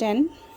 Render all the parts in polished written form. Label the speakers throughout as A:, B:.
A: 10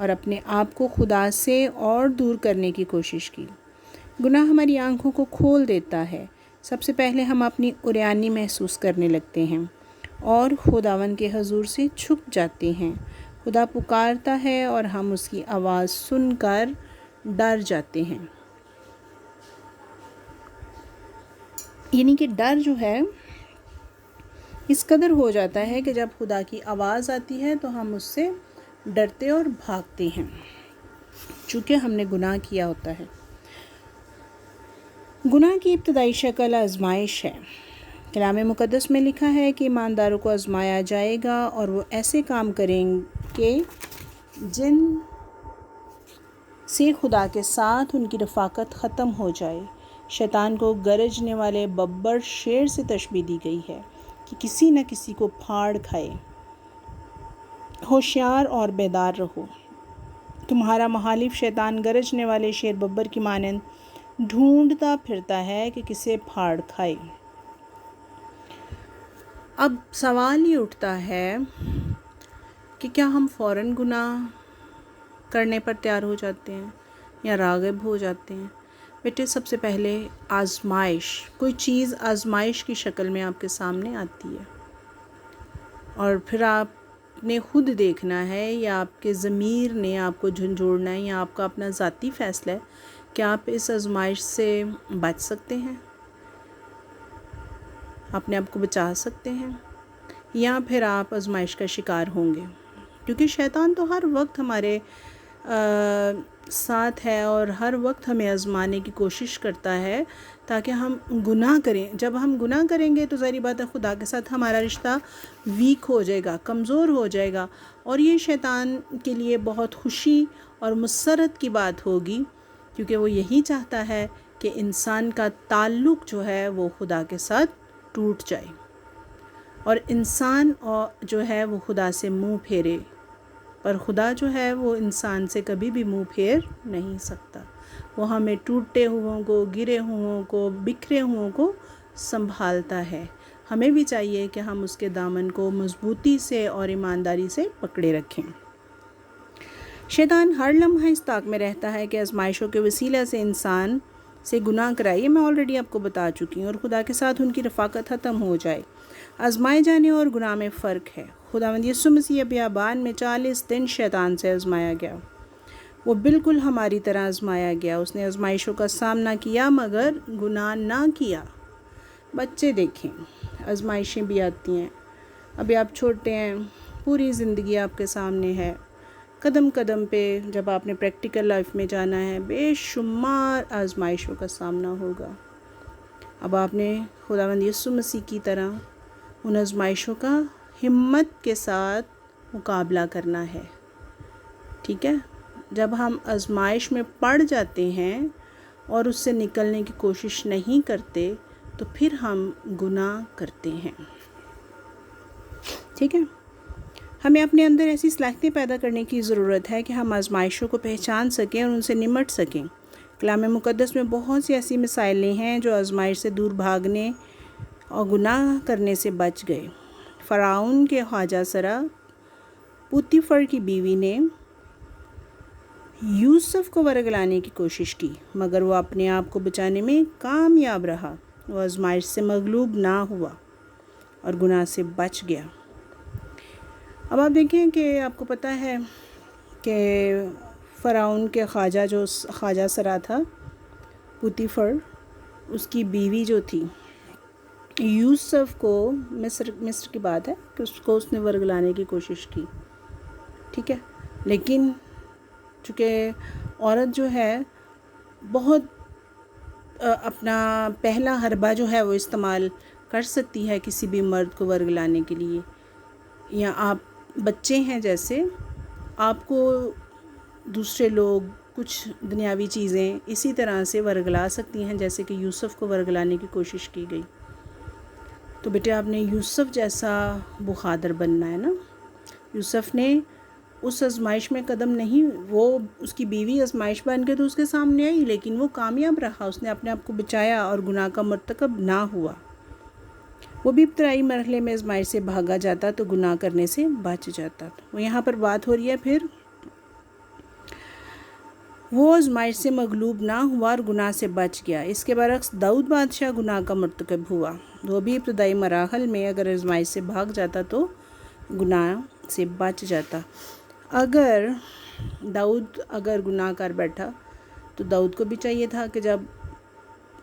A: اور اپنے آپ کو خدا سے اور دور کرنے کی کوشش کی۔ گناہ ہماری آنکھوں کو کھول دیتا ہے۔ سب سے پہلے ہم اپنی عریانی محسوس کرنے لگتے ہیں اور خداوند کے حضور سے چھپ جاتے ہیں۔ خدا پکارتا ہے اور ہم اس کی آواز سن کر ڈر جاتے ہیں۔ یعنی کہ ڈر جو ہے اس قدر ہو جاتا ہے کہ جب خدا کی آواز آتی ہے تو ہم اس سے ڈرتے اور بھاگتے ہیں، چونکہ ہم نے گناہ کیا ہوتا ہے۔ گناہ کی ابتدائی شکل آزمائش ہے۔ کلام مقدس میں لکھا ہے کہ ایمانداروں کو آزمایا جائے گا اور وہ ایسے کام کریں گے جن سے خدا کے ساتھ ان کی رفاقت ختم ہو جائے۔ شیطان کو گرجنے والے ببر شیر سے تشبیہ دی گئی ہے کہ کسی نہ کسی کو پھاڑ کھائے۔ ہوشیار اور بیدار رہو۔ تمہارا مخالف شیطان گرجنے والے شیر ببر کی مانند ڈھونڈتا پھرتا ہے کہ کسے پھاڑ کھائے۔ اب سوال یہ اٹھتا ہے کہ کیا ہم فوراً گناہ کرنے پر تیار ہو جاتے ہیں یا راغب ہو جاتے ہیں؟ بیٹے، سب سے پہلے آزمائش، کوئی چیز آزمائش کی شکل میں آپ کے سامنے آتی ہے اور پھر آپ نے خود دیکھنا ہے یا آپ کے ضمیر نے آپ کو جھنجھوڑنا ہے یا آپ کا اپنا ذاتی فیصلہ ہے کہ آپ اس آزمائش سے بچ سکتے ہیں، اپنے آپ کو بچا سکتے ہیں، یا پھر آپ آزمائش کا شکار ہوں گے، کیونکہ شیطان تو ہر وقت ہمارے ساتھ ہے اور ہر وقت ہمیں آزمانے کی کوشش کرتا ہے تاکہ ہم گناہ کریں۔ جب ہم گناہ کریں گے تو ظاہری بات ہے خدا کے ساتھ ہمارا رشتہ ویک ہو جائے گا، کمزور ہو جائے گا، اور یہ شیطان کے لیے بہت خوشی اور مسرت کی بات ہوگی، کیونکہ وہ یہی چاہتا ہے کہ انسان کا تعلق جو ہے وہ خدا کے ساتھ ٹوٹ جائے اور انسان جو ہے وہ خدا سے منہ پھیرے، پر خدا جو ہے وہ انسان سے کبھی بھی منہ پھیر نہیں سکتا۔ وہ ہمیں ٹوٹے ہوئوں کو، گرے ہوئوں کو، بکھرے ہوئوں کو سنبھالتا ہے۔ ہمیں بھی چاہیے کہ ہم اس کے دامن کو مضبوطی سے اور ایمانداری سے پکڑے رکھیں۔ شیطان ہر لمحہ اس طاق میں رہتا ہے کہ آزمائشوں کے وسیلہ سے انسان سے گناہ کرائے، یہ میں آلریڈی آپ کو بتا چکی ہوں، اور خدا کے ساتھ ان کی رفاقت ختم ہو جائے۔ آزمائے جانے اور گناہ میں فرق ہے۔ خداوند یسوع مسیح بیابان میں 40 دن شیطان سے آزمایا گیا۔ وہ بالکل ہماری طرح آزمایا گیا۔ اس نے آزمائشوں کا سامنا کیا مگر گناہ نہ کیا۔ بچے دیکھیں، آزمائشیں بھی آتی ہیں، ابھی آپ چھوٹے ہیں، پوری زندگی آپ کے سامنے ہے، قدم قدم پہ جب آپ نے پریکٹیکل لائف میں جانا ہے بے شمار آزمائشوں کا سامنا ہوگا۔ اب آپ نے خداوند یسوع مسیح کی طرح ان آزمائشوں کا ہمت کے ساتھ مقابلہ کرنا ہے، ٹھیک ہے؟ جب ہم آزمائش میں پڑ جاتے ہیں اور اس سے نکلنے کی کوشش نہیں کرتے تو پھر ہم گناہ کرتے ہیں، ٹھیک ہے؟ ہمیں اپنے اندر ایسی صلاحیتیں پیدا کرنے کی ضرورت ہے کہ ہم آزمائشوں کو پہچان سکیں اور ان سے نمٹ سکیں۔ کلام مقدس میں بہت سی ایسی مثالیں ہیں جو آزمائش سے دور بھاگنے اور گناہ کرنے سے بچ گئے۔ فرعون کے خواجہ سرا پوتیفر کی بیوی نے یوسف کو ورگلانے کی کوشش کی، مگر وہ اپنے آپ کو بچانے میں کامیاب رہا۔ وہ آزمائش سے مغلوب نہ ہوا اور گناہ سے بچ گیا۔ اب آپ دیکھیں کہ آپ کو پتہ ہے کہ فرعون کے خواجہ سرا تھا پوتیفر، اس کی بیوی جو تھی، یوسف کو مصر کی بات ہے کہ اس نے ورگلانے کی کوشش کی، ٹھیک ہے؟ لیکن چونکہ عورت جو ہے بہت اپنا پہلا حربہ جو ہے وہ استعمال کر سکتی ہے کسی بھی مرد کو ورگلانے کے لیے، یا آپ بچے ہیں جیسے آپ کو دوسرے لوگ کچھ دنیاوی چیزیں اسی طرح سے ورگلا سکتی ہیں جیسے کہ یوسف کو ورگلانے کی کوشش کی گئی۔ تو بیٹے آپ نے یوسف جیسا بخادر بننا ہے نا۔ یوسف نے اس آزمائش میں قدم نہیں، وہ اس کی بیوی آزمائش بن کے تو اس کے سامنے آئی لیکن وہ کامیاب رہا، اس نے اپنے آپ کو بچایا اور گناہ کا مرتکب نہ ہوا۔ وہ بھی ابتدائی مرحلے میں آزمائش سے بھاگا جاتا تو گناہ کرنے سے بچ جاتا۔ وہ یہاں پر بات ہو رہی ہے پھر وہ آزمائش سے مغلوب نہ ہوا اور گناہ سے بچ گیا۔ اس کے برعکس داؤد بادشاہ گناہ کا مرتکب ہوا۔ وہ بھی ابتدائی مراحل میں اگر آزمائش سے بھاگ جاتا تو گناہ سے بچ جاتا۔ اگر گناہ کر بیٹھا تو داؤد کو بھی چاہیے تھا کہ جب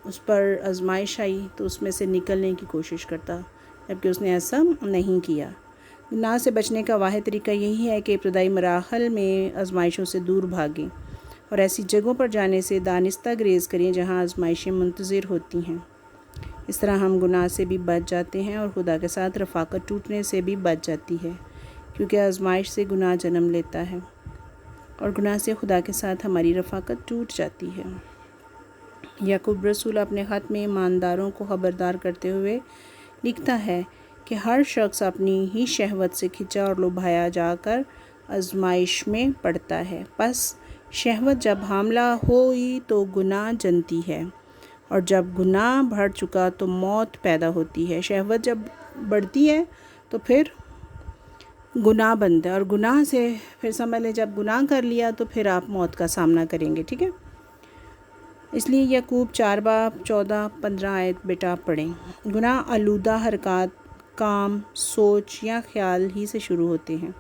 A: اس پر آزمائش آئی تو اس میں سے نکلنے کی کوشش کرتا، جبکہ اس نے ایسا نہیں کیا۔ گناہ سے بچنے کا واحد طریقہ یہی ہے کہ ابتدائی مراحل میں آزمائشوں سے دور بھاگیں اور ایسی جگہوں پر جانے سے دانستہ گریز کریں جہاں آزمائشیں منتظر ہوتی ہیں۔ اس طرح ہم گناہ سے بھی بچ جاتے ہیں اور خدا کے ساتھ رفاقت ٹوٹنے سے بھی بچ جاتی ہے، کیونکہ آزمائش سے گناہ جنم لیتا ہے اور گناہ سے خدا کے ساتھ ہماری رفاقت ٹوٹ جاتی ہے۔ یعقوب رسول اپنے خط میں ایمانداروں کو خبردار کرتے ہوئے لکھتا ہے کہ ہر شخص اپنی ہی شہوت سے کھنچا اور لبھایا جا کر آزمائش میں پڑتا ہے۔ پس شہوت جب حاملہ ہوئی تو گناہ جنتی ہے، اور جب گناہ بڑھ چکا تو موت پیدا ہوتی ہے۔ شہوت جب بڑھتی ہے تو پھر گناہ بنتا ہے، اور گناہ سے پھر سمجھ لیں جب گناہ کر لیا تو پھر آپ موت کا سامنا کریں گے، ٹھیک ہے؟ اس لیے یعقوب 4 باب 14-15 آیت بیٹا پڑھیں۔ گناہ آلودہ حرکات، کام، سوچ یا خیال ہی سے شروع ہوتے ہیں۔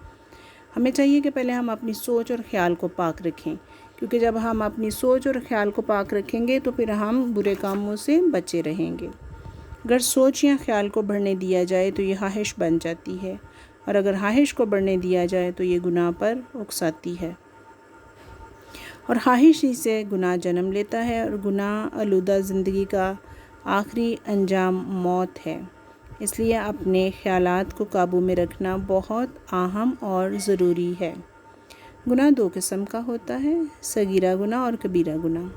A: ہمیں چاہیے کہ پہلے ہم اپنی سوچ اور خیال کو پاک رکھیں، کیونکہ جب ہم اپنی سوچ اور خیال کو پاک رکھیں گے تو پھر ہم برے کاموں سے بچے رہیں گے۔ اگر سوچ یا خیال کو بڑھنے دیا جائے تو یہ خواہش بن جاتی ہے، اور اگر خواہش کو بڑھنے دیا جائے تو یہ گناہ پر اکساتی ہے، اور خواہش ہی سے گناہ جنم لیتا ہے، اور گناہ آلودہ زندگی کا آخری انجام موت ہے۔ اس لیے اپنے خیالات کو قابو میں رکھنا بہت اہم اور ضروری ہے۔ گناہ 2 قسم کا ہوتا ہے، صغیرہ گناہ اور کبیرہ گناہ۔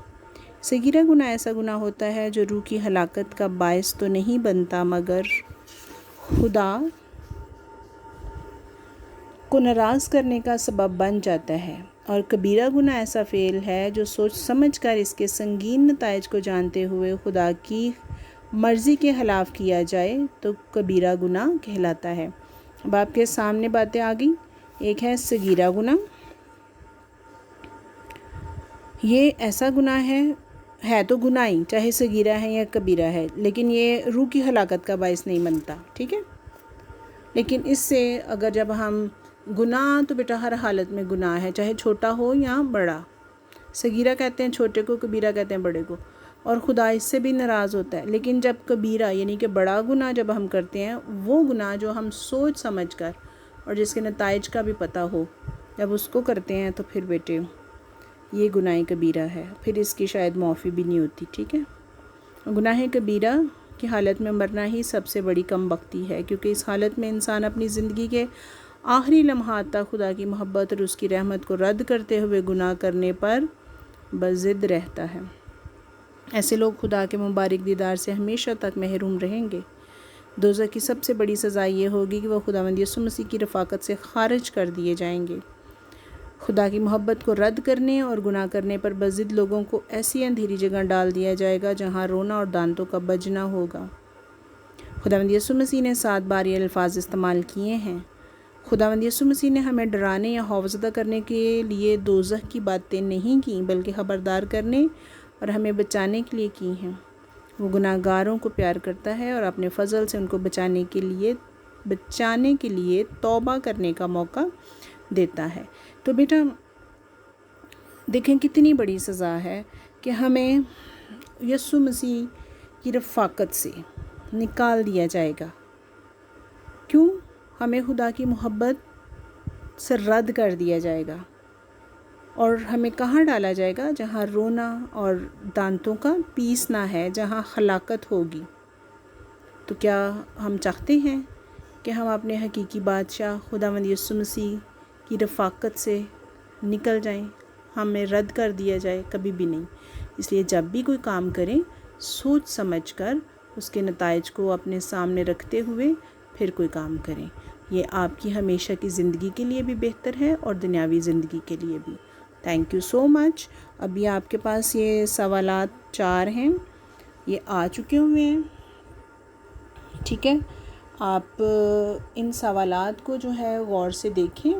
A: صغیرہ گناہ ایسا گناہ ہوتا ہے جو روح کی ہلاکت کا باعث تو نہیں بنتا مگر خدا کو ناراض کرنے کا سبب بن جاتا ہے، اور کبیرہ گناہ ایسا فعل ہے جو سوچ سمجھ کر اس کے سنگین نتائج کو جانتے ہوئے خدا کی مرضی کے خلاف کیا جائے تو کبیرہ گناہ کہلاتا ہے۔ اب آپ کے سامنے باتیں آ گئی۔ ایک ہے صغیرہ گناہ، یہ ایسا گناہ ہے تو گناہ ہی، چاہے صغیرہ ہے یا کبیرہ ہے، لیکن یہ روح کی ہلاکت کا باعث نہیں بنتا، ٹھیک ہے؟ لیکن اس سے اگر جب ہم گناہ، تو بیٹا ہر حالت میں گناہ ہے، چاہے چھوٹا ہو یا بڑا۔ صغیرہ کہتے ہیں چھوٹے کو، کبیرہ کہتے ہیں بڑے کو، اور خدا اس سے بھی ناراض ہوتا ہے۔ لیکن جب کبیرہ یعنی کہ بڑا گناہ جب ہم کرتے ہیں، وہ گناہ جو ہم سوچ سمجھ کر اور جس کے نتائج کا بھی پتہ ہو، جب اس کو کرتے ہیں تو پھر بیٹے یہ گناہ کبیرہ ہے، پھر اس کی شاید معافی بھی نہیں ہوتی، ٹھیک ہے؟ گناہ کبیرہ کی حالت میں مرنا ہی سب سے بڑی کم بختی ہے، کیونکہ اس حالت میں انسان اپنی زندگی کے آخری لمحات تک خدا کی محبت اور اس کی رحمت کو رد کرتے ہوئے گناہ کرنے پر بضد رہتا ہے۔ ایسے لوگ خدا کے مبارک دیدار سے ہمیشہ تک محروم رہیں گے۔ دوزخ کی سب سے بڑی سزا یہ ہوگی کہ وہ خداوند یسوع مسیح کی رفاقت سے خارج کر دیے جائیں گے۔ خدا کی محبت کو رد کرنے اور گناہ کرنے پر بضد لوگوں کو ایسی اندھیری جگہ ڈال دیا جائے گا جہاں رونا اور دانتوں کا بجنا ہوگا۔ خداوند یسوع مسیح نے 7 بار یہ الفاظ استعمال کیے ہیں۔ خداوند یسوع مسیح نے ہمیں ڈرانے یا خوفزدہ کرنے کے لیے دوزخ کی باتیں نہیں کیں، بلکہ خبردار کرنے اور ہمیں بچانے کے لیے کی ہیں۔ وہ گناہ گاروں کو پیار کرتا ہے اور اپنے فضل سے ان کو بچانے کے لیے توبہ کرنے کا موقع دیتا ہے۔ تو بیٹا دیکھیں کتنی بڑی سزا ہے کہ ہمیں یسوع مسیح کی رفاقت سے نکال دیا جائے گا۔ کیوں؟ ہمیں خدا کی محبت سے رد کر دیا جائے گا، اور ہمیں کہاں ڈالا جائے گا؟ جہاں رونا اور دانتوں کا پیسنا ہے، جہاں ہلاکت ہوگی۔ تو کیا ہم چاہتے ہیں کہ ہم اپنے حقیقی بادشاہ خداوند یسوع مسیح کی رفاقت سے نکل جائیں، ہمیں رد کر دیا جائے؟ کبھی بھی نہیں۔ اس لیے جب بھی کوئی کام کریں، سوچ سمجھ کر اس کے نتائج کو اپنے سامنے رکھتے ہوئے پھر کوئی کام کریں۔ یہ آپ کی ہمیشہ کی زندگی کے لیے بھی بہتر ہے اور دنیاوی زندگی کے لیے بھی۔ تھینک یو سو مچ۔ ابھی آپ کے پاس یہ سوالات 4 ہیں، یہ آ چکے ہوئے ہیں، ٹھیک ہے؟ آپ ان سوالات کو جو ہے غور سے دیکھیں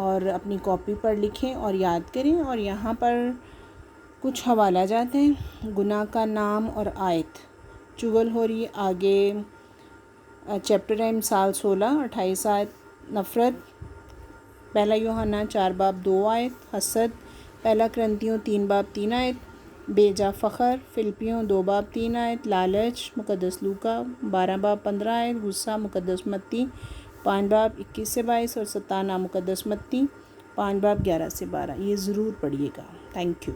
A: اور اپنی کاپی پر لکھیں اور یاد کریں. اور یہاں پر کچھ حوالہ جات ہیں. گناہ کا نام اور آیت. چغل ہو رہی آگے چیپٹر ہے مثال 16 28 آیت. نفرت پہلا یوحنا 4 باب 2 آیت. حسد پہلا کرنتیوں 3 باب 3 آیت. بیجا فخر فلپیوں 2 باب 3 آیت. لالچ مقدس لوکا 12 باب 15 آیت. غصہ مقدس متی 5 باب 21 سے 22 اور ستانہ مقدس متی 5 باب 11 سے 12. یہ ضرور پڑھیے گا. Thank you.